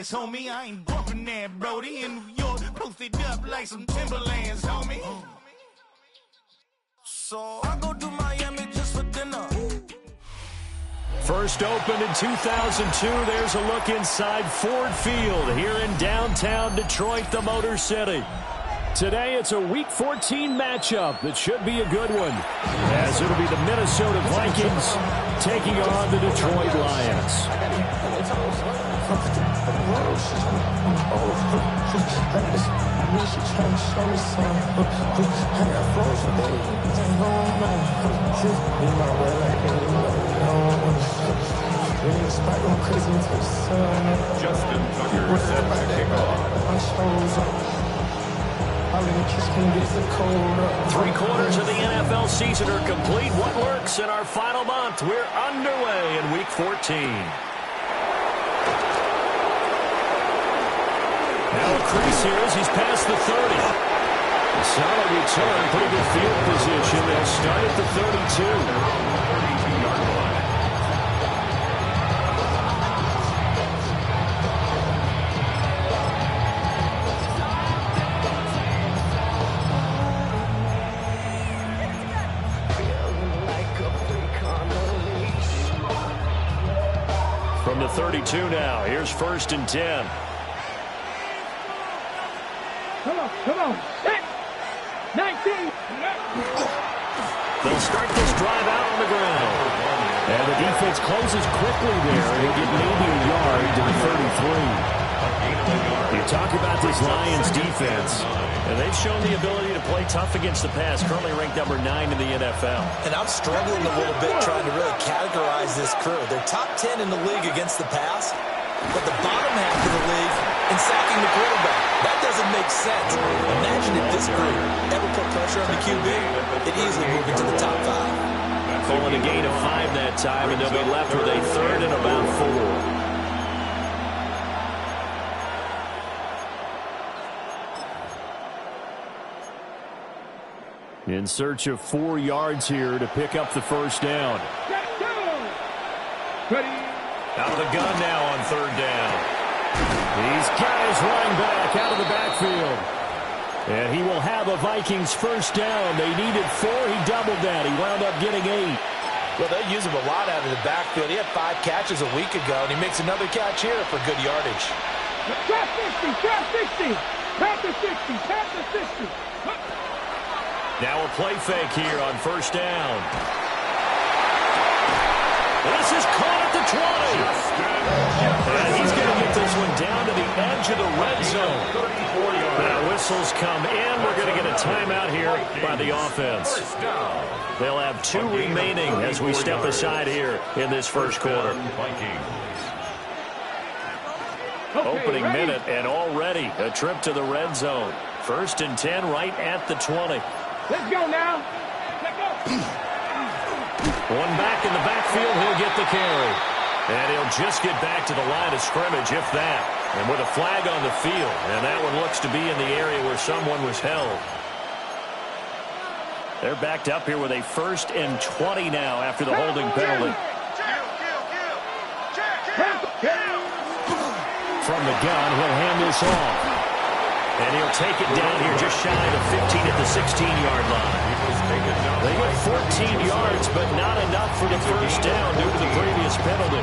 bands, homie. I ain't bumping that, Brody. In New York, posted up like some Timberlands, homie. So I go to Miami just for dinner. First opened in 2002. There's a look inside Ford Field here in downtown Detroit, the Motor City. Today, it's a Week 14 matchup that should be a good one, as it'll be the Minnesota Vikings taking on the Detroit Lions. Justin Tucker set to kick off. 3 quarters of the NFL season are complete. What lurks in our final month? We're underway in Week 14. Now a crease here as he's past the 30. A solid return, pretty good field position. They'll start at the 32. From the 32 now, here's 1st and 10. Come on. 19. They'll start this drive out on the ground. And the defense closes quickly there. They get maybe a yard to the 33. You talk about this Lions defense, and they've shown the ability to play tough against the pass, currently ranked number 9 in the NFL. And I'm struggling a little bit trying to really categorize this crew. They're top 10 in the league against the pass, but the bottom half of the league in sacking the quarterback. That doesn't make sense. Imagine if this group ever put pressure on the QB, it'd easily move into the top 5. Calling a gain of 5 that time, and they'll be left with a 3rd and about 4. In search of 4 yards here to pick up the first down. Out of the gun now on 3rd down. He's got his running back out of the backfield. And he will have a Vikings first down. They needed 4. He doubled that. He wound up getting 8. Well, they'll use him a lot out of the backfield. He had 5 catches a week ago, and he makes another catch here for good yardage. Trap 60, trap 60. Trap to 60, trap to 60. Now a play fake here on 1st down. This is caught at the 20. And he's going to get this one down to the edge of the red zone. Now whistles come in. We're going to get a timeout here by the offense. They'll have 2 remaining as we step aside here in this first quarter. Opening minute, and already a trip to the red zone. 1st and 10 right at the 20. Let's go now. Let's go. One back in the backfield, he'll get the carry. And he'll just get back to the line of scrimmage, if that. And with a flag on the field, and that one looks to be in the area where someone was held. They're backed up here with a 1st and 20 now after the holding penalty. From the gun, he'll hand this off. And he'll take it down here just shy of the 15 at the 16-yard line. They get 14 yards, but not enough for the first down due to the previous penalty.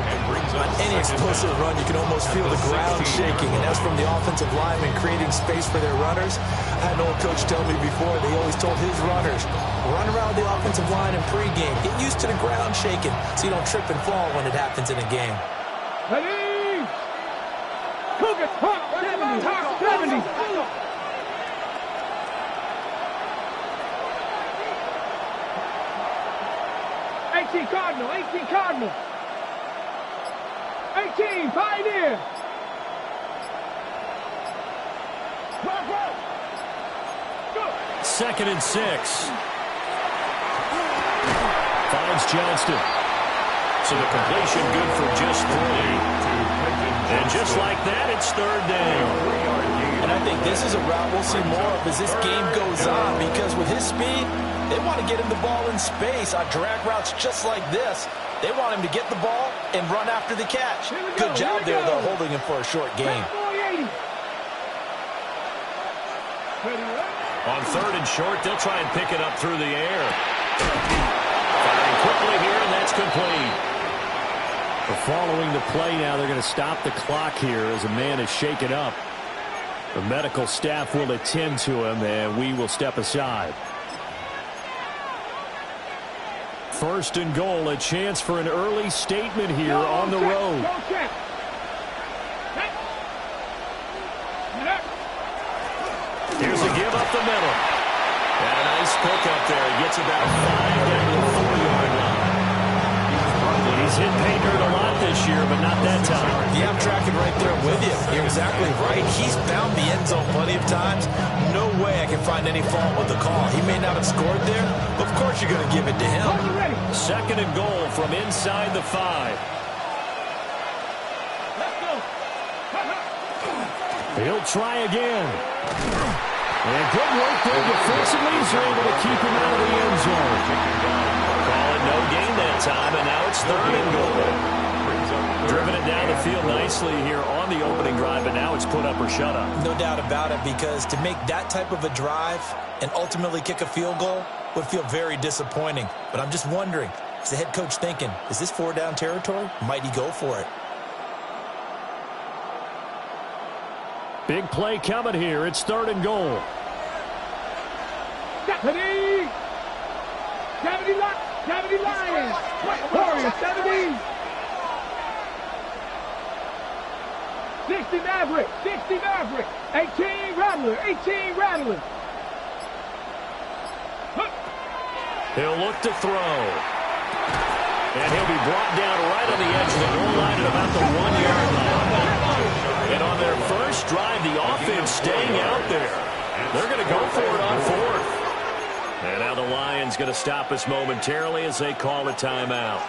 On any explosive run, you can almost feel the ground shaking, and that's from the offensive linemen creating space for their runners. I had an old coach tell me before, they always told his runners, run around the offensive line in pregame. Get used to the ground shaking so you don't trip and fall when it happens in a game. Ready? Cougar, top 70, top 70. 18 Cardinal, 18 Cardinal. 18 Pioneer. 2nd and 6. Finds Johnston. So the completion good for just 3. And just like that, it's 3rd down. And I think this is a route we'll see more of as this game goes on, because with his speed, they want to get him the ball in space on drag routes just like this. They want him to get the ball and run after the catch. Good job there, though, holding him for a short gain. On 3rd and short, they'll try and pick it up through the air. Firing quickly here, and that's complete. Following the play now, they're going to stop the clock here as a man is shaken up. The medical staff will attend to him, and we will step aside. 1st and goal, a chance for an early statement here on the road. Here's a give up the middle. And a nice pickup there. Gets about 5 down to the 4-yard line. He's hit pay dirt a lot this year, but not that time. Yeah, I'm tracking right there with you. You're exactly right. He's found the end zone plenty of times. No way I can find any fault with the call. He may not have scored there, but of course you're going to give it to him. 2nd and goal from inside the 5. He'll try again. And good work there defensively. He's able to keep him out of the end zone. Call it no gain that time, and now it's 3rd and goal. Driven it down the field nicely here on the opening drive, but now it's put up or shut up. No doubt about it, because to make that type of a drive and ultimately kick a field goal would feel very disappointing. But I'm just wondering, is the head coach thinking, is this 4-down territory? Might he go for it? Big play coming here. It's 3rd and goal. 70 Lions. Warriors, 70. 60 Maverick. 18 Rattler. He'll look to throw. And he'll be brought down right on the edge of the goal line at about the 1-yard line. And on their first drive, the offense staying out there. They're going to go for it on 4th. And now the Lions going to stop us momentarily as they call a timeout.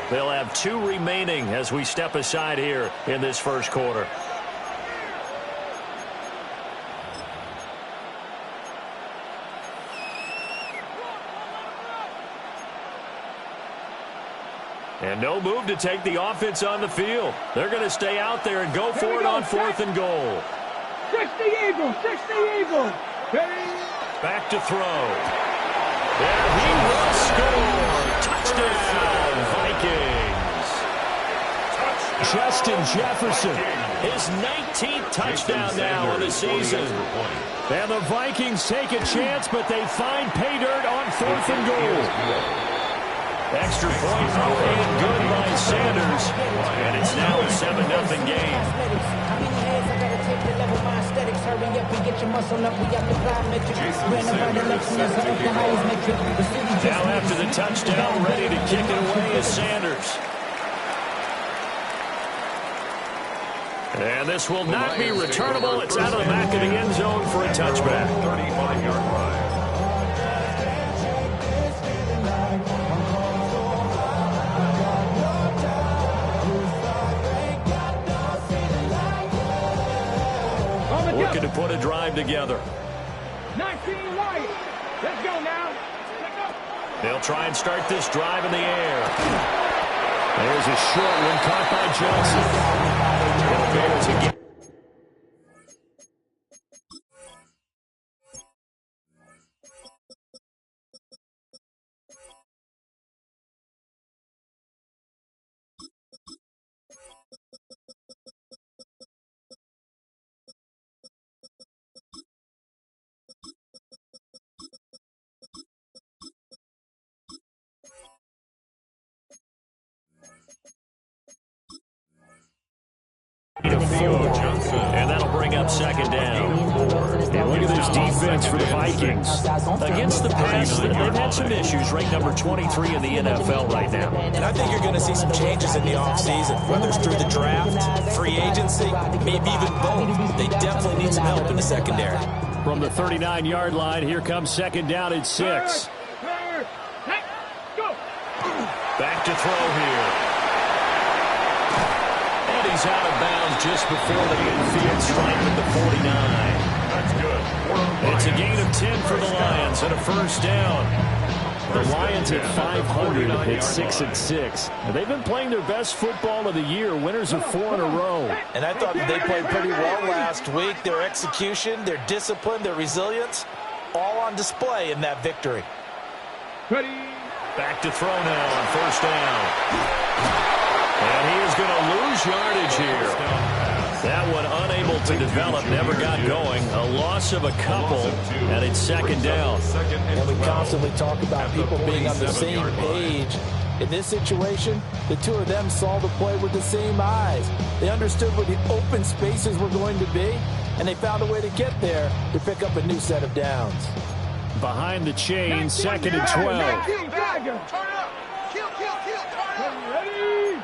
They'll have 2 remaining as we step aside here in this first quarter. And no move to take the offense on the field. They're going to stay out there and go for it on 4th and goal. 60 Eagles. Back to throw. There he will score. Touchdown, Vikings. Justin Jefferson. His 19th touchdown now of the season. And the Vikings take a chance, but they find pay dirt on 4th and goal. Extra point up and good by Sanders. And it's now a 7-0 game. Now after the touchdown, ready to kick it away is Sanders. And this will not be returnable. It's out of the back of the end zone for a touchback. 35-yard line. Looking to put a drive together. 19 Lions. Let's go now. They'll try and start this drive in the air. There's a short one caught by Johnson. They'll be able to get. And that'll bring up 2nd down. And look at this defense for the Vikings. Against the pass, they've had some issues. Ranked number 23 in the NFL right now. And I think you're going to see some changes in the offseason, whether it's through the draft, free agency, maybe even both. They definitely need some help in the secondary. From the 39-yard line, here comes 2nd down at 6. Back to throw here. And he's out of bounds just before the infield strike at the 49. That's good. It's a gain of 10 for the Lions and a 1st down. The Lions at 500 at 6-6. They've been playing their best football of the year. Winners of 4 in a row. And I thought they played pretty well last week. Their execution, their discipline, their resilience, all on display in that victory. Ready. Back to throw now on first down. And he is going to lose yardage here. That one unable to develop, never got going. A loss of a couple, and it's second down. And we constantly talk about people being on the same page. In this situation, the two of them saw the play with the same eyes. They understood where the open spaces were going to be, and they found a way to get there to pick up a new set of downs. Behind the chain, second and 12. Ready?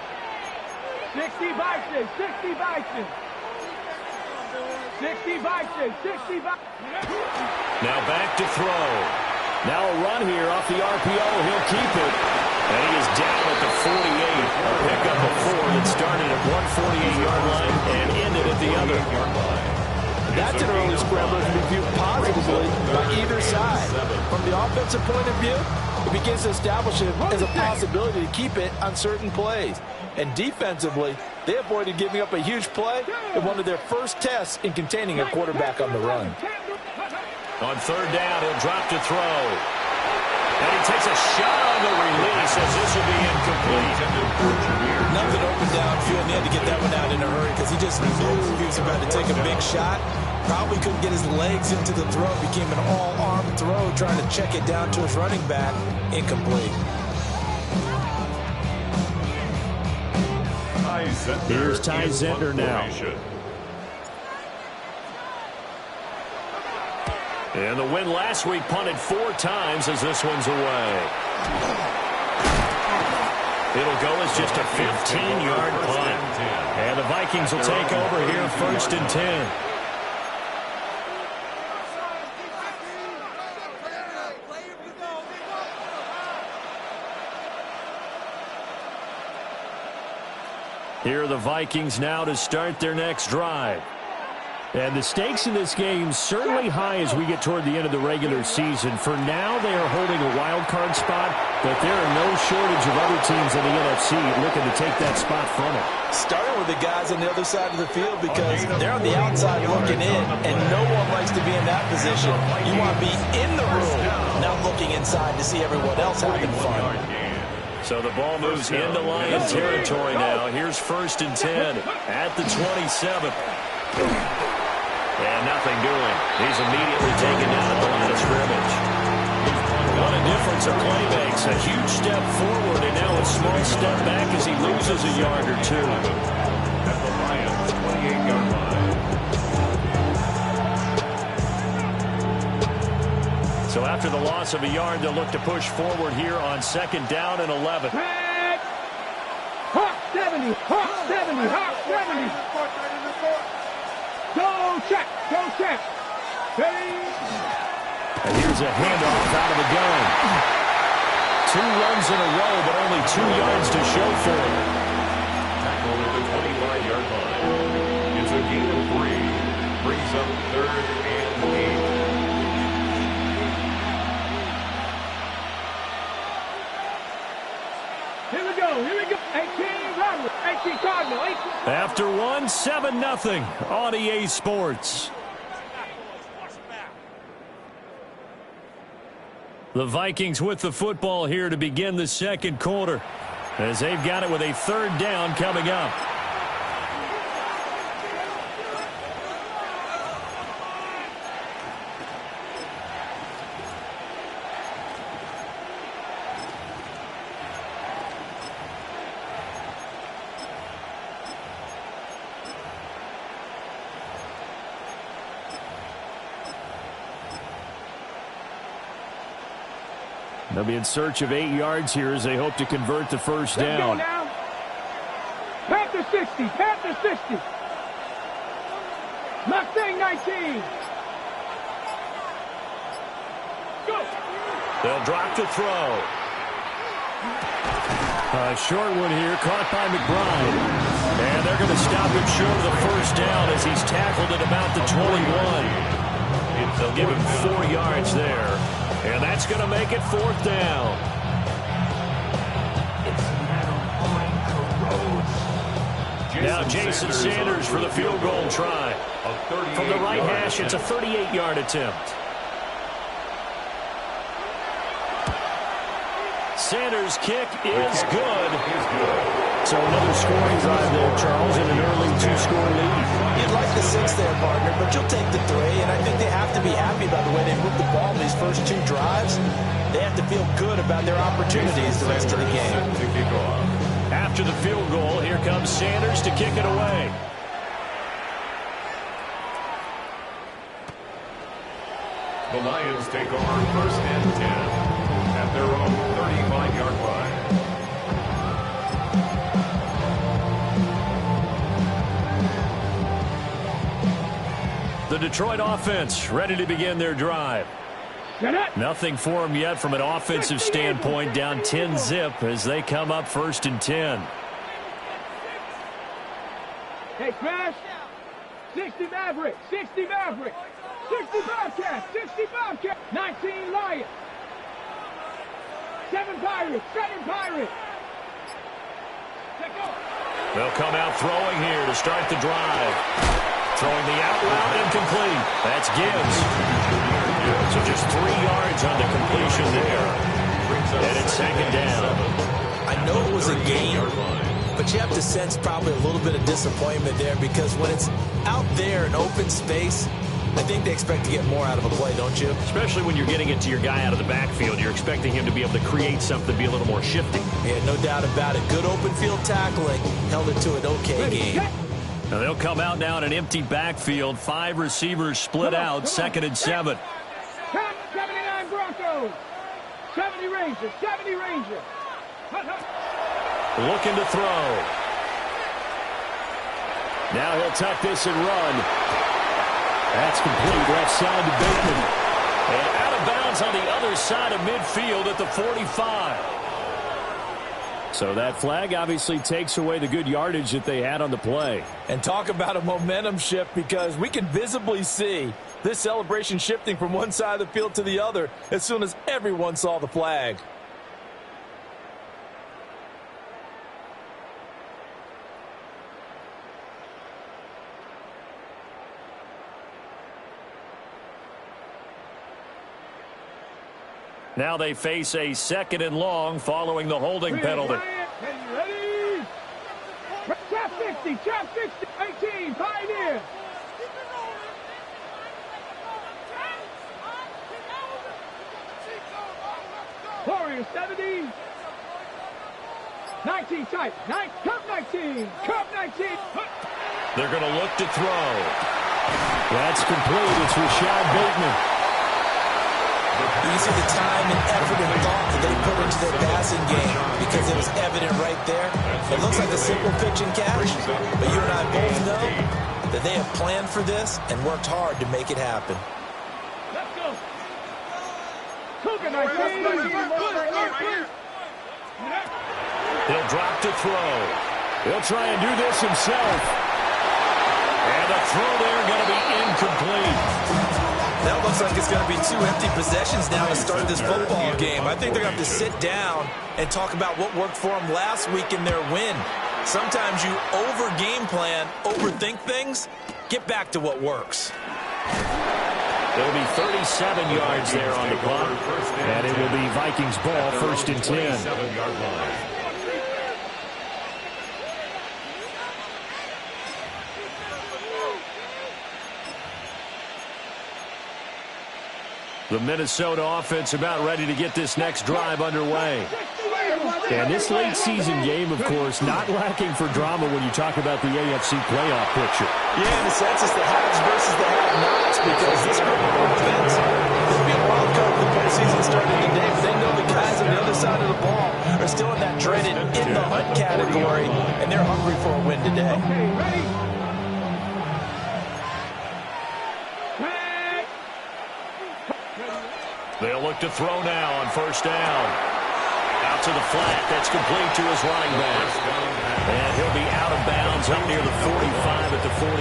60 Vikings, 60 Vikings. 60 Vikings, 60 Vikings. Now back to throw. Now a run here off the RPO. He'll keep it. And he is down at the 48. A pickup of 4 that started at 148-yard line and ended at the other. That's an early scramble to be viewed positively by either side. From the offensive point of view, it begins to establish it as a possibility to keep it on certain plays. And defensively, they avoided giving up a huge play in one of their first tests in containing a quarterback on the run. On third down, he'll drop to throw. And he takes a shot on the release as this will be incomplete. Nothing open downfield, and he had to get that one out in a hurry because he just knew he was about to take a big shot. Probably couldn't get his legs into the throw. Became an all-arm throw, trying to check it down to his running back. Incomplete. Here's Ty Zentner now. And the win last week punted 4 times as this one's away. It'll go as just a 15-yard punt. And the Vikings will take over here first and 10. Here are the Vikings now to start their next drive. And the stakes in this game certainly high as we get toward the end of the regular season. For now, they are holding a wild card spot, but there are no shortage of other teams in the NFC looking to take that spot from it. Starting with the guys on the other side of the field because they're on the outside looking in, and no one likes to be in that position. You want to be in the room, not looking inside to see everyone else having fun. So the ball moves into Lion territory now. Here's first and 10 at the 27. And nothing doing. He's immediately taken down at the line of scrimmage. What a difference a play makes. A huge step forward and now a small step back as he loses a yard or two. At the Lions' 28-yard line. So after the loss of a yard, they'll look to push forward here on second down and 11. Hawk 70, Hawk 70, Hawk 70. Go check, go check. Ready? And here's a handoff out of the gun. 2 runs in a row, but only 2 yards to show for it. Tackle at the 25-yard line. It's a gain of 3. Brings up third and 8. Here we go, here we go. 18 Cardinal, 18 Cardinal, 18. After 1, 7-0 on EA Sports. The Vikings with the football here to begin the second quarter as they've got it with a third down coming up. They'll be in search of 8 yards here as they hope to convert the first down. Let's go now. Panther 60, Panther 60. Mustang 19. Go. They'll drop to throw. A short one here, caught by McBride. And they're going to stop him short of the first down as he's tackled at about the 21. They'll give him 4 yards there. And that's going to make it 4th down. Now Jason Sanders for the field goal try. From the right hash, it's a 38-yard attempt. Sanders' kick is good. So another scoring drive there, Charles, in an early 2-score lead. You'd like the 6 there, partner, but you'll take the 3, and I think they have to be happy about the way they moved the ball in these first 2 drives. They have to feel good about their opportunities the rest of the game. After the field goal, here comes Sanders to kick it away. The Lions take over 1st and 10 at their own 35-yard line. The Detroit offense ready to begin their drive. Nothing for them yet from an offensive standpoint, down 10-zip as they come up 1st and 10. Hey, Crash. 60 Maverick. 60 Maverick. 60 Bobcats. 60 Bobcats. 19 Lions. 7 Pirates. 7 Pirates. They'll come out throwing here to start the drive. Throwing the out route incomplete. That's Gibbs. So just 3 yards on the completion there. And it's 2nd down. I know it was a game, but you have to sense probably a little bit of disappointment there because when it's out there in open space, I think they expect to get more out of a play, don't you? Especially when you're getting it to your guy out of the backfield. You're expecting him to be able to create something, be a little more shifty. Yeah, no doubt about it. Good open field tackling. Held it to an okay game. Now they'll come out now in an empty backfield. 5 receivers split out. 2nd and 7. 79 Broncos. 70 Rangers. 70 Rangers. Looking to throw. Now he'll tuck this and run. That's complete. Left side to Bateman. And out of bounds on the other side of midfield at the 45. So that flag obviously takes away the good yardage that they had on the play. And talk about a momentum shift because we can visibly see this celebration shifting from one side of the field to the other as soon as everyone saw the flag. Now they face a 2nd and long following the holding penalty. Ready? Trap 60, trap 60, 18, Pioneer. Warriors 70. 19 tight. Cup 19. Cup 19. They're going to look to throw. That's complete. It's Rashad Bateman. You see the time and effort and thought that they put into their passing game because it was evident right there. It looks like a simple pitch and catch, but you and I both know that they have planned for this and worked hard to make it happen. Let's go. Cougar 19. He'll drop to throw. He'll try and do this himself. And the throw there going to be incomplete. That looks like it's going to be 2 empty possessions now to start this football game. I think they're going to have to sit down and talk about what worked for them last week in their win. Sometimes you over-game plan, overthink things. Get back to what works. There'll be 37 yards there on the clock. And it will be Vikings ball, 1st and 10. 27-yard line. The Minnesota offense about ready to get this next drive underway. And this late season game, of course, not lacking for drama when you talk about the AFC playoff picture. Yeah, in the sense it's the haves versus the have-nots because this group of offense could be a wild card for the postseason starting today. But they know the guys on the other side of the ball are still in that dreaded in the hunt category, and they're hungry for a win today. Okay, ready? They'll look to throw now on 1st down. Out to the flat. That's complete to his running back. And he'll be out of bounds up near the 45 at the 44.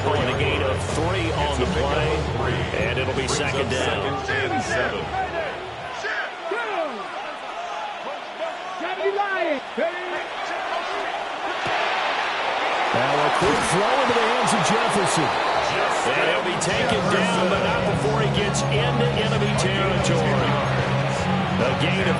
Going a gain of 3 on the play. And it'll be second down. Second and 7. Now a quick throw into the hands of Jefferson. And he'll be taken down, but not before he gets into enemy territory. A gain of